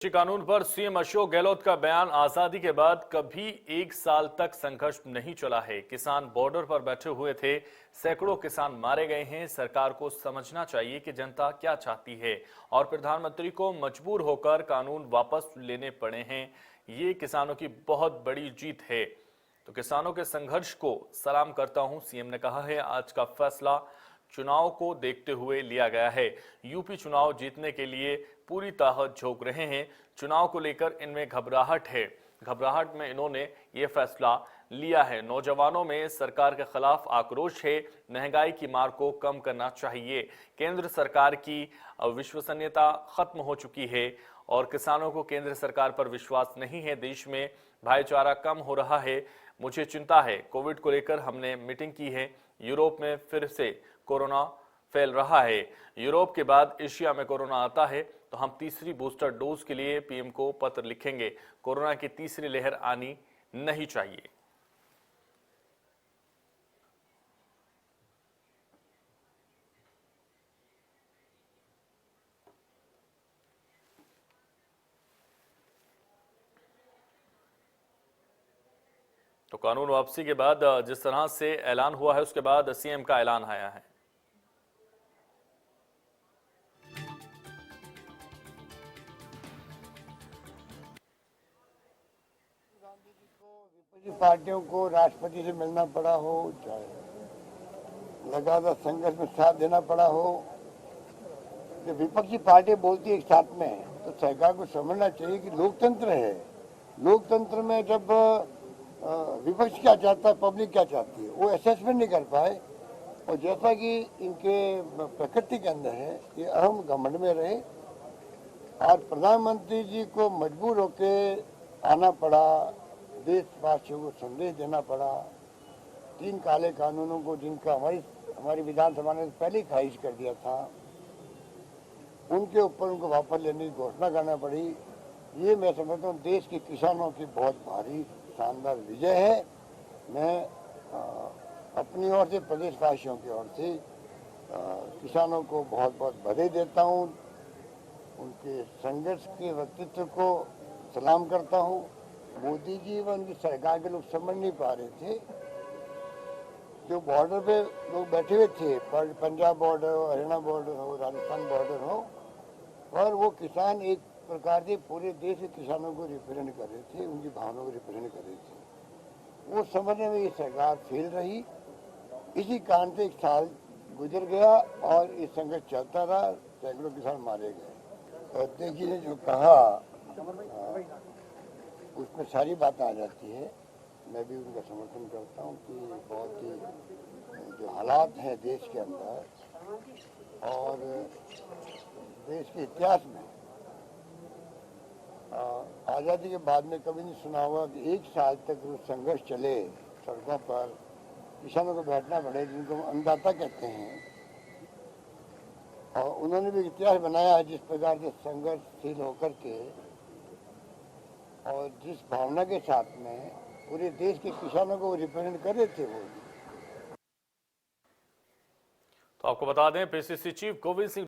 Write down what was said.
कृषि कानून पर सीएम अशोक गहलोत का बयान। आजादी के बाद कभी एक साल तक संघर्ष नहीं चला है। किसान बॉर्डर पर बैठे हुए थे, सैकड़ों किसान मारे गए हैं। सरकार को समझना चाहिए कि जनता क्या चाहती है और प्रधानमंत्री को मजबूर होकर कानून वापस लेने पड़े हैं। ये किसानों की बहुत बड़ी जीत है, तो किसानों के संघर्ष को सलाम करता हूं, सीएम ने कहा है। आज का फैसला चुनाव को देखते हुए लिया गया है। यूपी चुनाव जीतने के लिए पूरी ताकत झोंक रहे हैं। चुनाव को लेकर इनमें घबराहट है। घबराहट में इन्होंने ये फैसला लिया है। नौजवानों में सरकार के खिलाफ आक्रोश है। महंगाई की मार को कम करना चाहिए। केंद्र सरकार की विश्वसनीयता खत्म हो चुकी है और किसानों को केंद्र सरकार पर विश्वास नहीं है। देश में भाईचारा कम हो रहा है। मुझे चिंता है। कोविड को लेकर हमने मीटिंग की है। यूरोप में फिर से कोरोना फैल रहा है। यूरोप के बाद एशिया में कोरोना आता है तो हम तीसरी बूस्टर डोज के लिए पीएम को पत्र लिखेंगे। कोरोना की तीसरी लहर आनी नहीं चाहिए। तो कानून वापसी के बाद जिस तरह से ऐलान हुआ है, उसके बाद सीएम का ऐलान आया है। गांधी जी को विपक्षी पार्टियों को राष्ट्रपति से मिलना पड़ा हो, चाहे लगातार संघर्ष में साथ देना पड़ा हो, जब विपक्षी पार्टी बोलती है एक साथ में, तो सरकार को समझना चाहिए कि लोकतंत्र है। लोकतंत्र में जब विपक्ष क्या चाहता है, पब्लिक क्या चाहती है, वो असेसमेंट नहीं कर पाए। और जैसा कि इनके प्रकृति के अंदर है, ये अहम घमंड में रहे और प्रधानमंत्री जी को मजबूर होके आना पड़ा, देशवासियों को संदेश देना पड़ा। 3 काले कानूनों को जिनका हमारी विधानसभा ने पहले ही खारिज कर दिया था, उनके ऊपर उनको वापस लेने की घोषणा करना पड़ी। ये मैं समझता हूँ देश के किसानों की बहुत भारी शानदार विजय है। मैं अपनी ओर से, प्रदेशवासियों की ओर से किसानों को बहुत बहुत बधाई देता हूँ। उनके संघर्ष के व्यक्तित्व को सलाम करता हूँ। मोदी जी व उनकी सरकार के लोग समझ नहीं पा रहे थे। जो बॉर्डर पे लोग बैठे हुए थे, पंजाब बॉर्डर हो, हरियाणा बॉर्डर हो, राजस्थान बॉर्डर हो, और वो किसान एक प्रकार से पूरे देश के किसानों को रिप्रेजेंट कर रहे थे, उनकी भावनाओं को रिप्रेजेंट कर रहे थे। वो समझने में ये सरकार फेल रही। इसी कारण से 1 साल गुजर गया और ये संघर्ष चलता रहा। सैकड़ों किसान मारे गए। अध्यक्ष जी ने जो कहा उसमें सारी बातें आ जाती है। मैं भी उनका समर्थन करता हूँ कि बहुत ही जो हालात हैं देश के अंदर और देश के इतिहास में, आज़ादी के बाद में कभी नहीं सुना हुआ कि 1 साल तक वो संघर्ष चले, सड़कों पर किसानों को बैठना पड़े, जिनको अन्नदाता कहते हैं। और उन्होंने भी इतिहास बनाया है जिस प्रकार से संघर्षशील होकर के और जिस भावना के साथ में पूरे देश के किसानों को रिप्रेजेंट कर रहे थे वो। तो आपको बता दें, पीसीसी चीफ गोविंद सिंह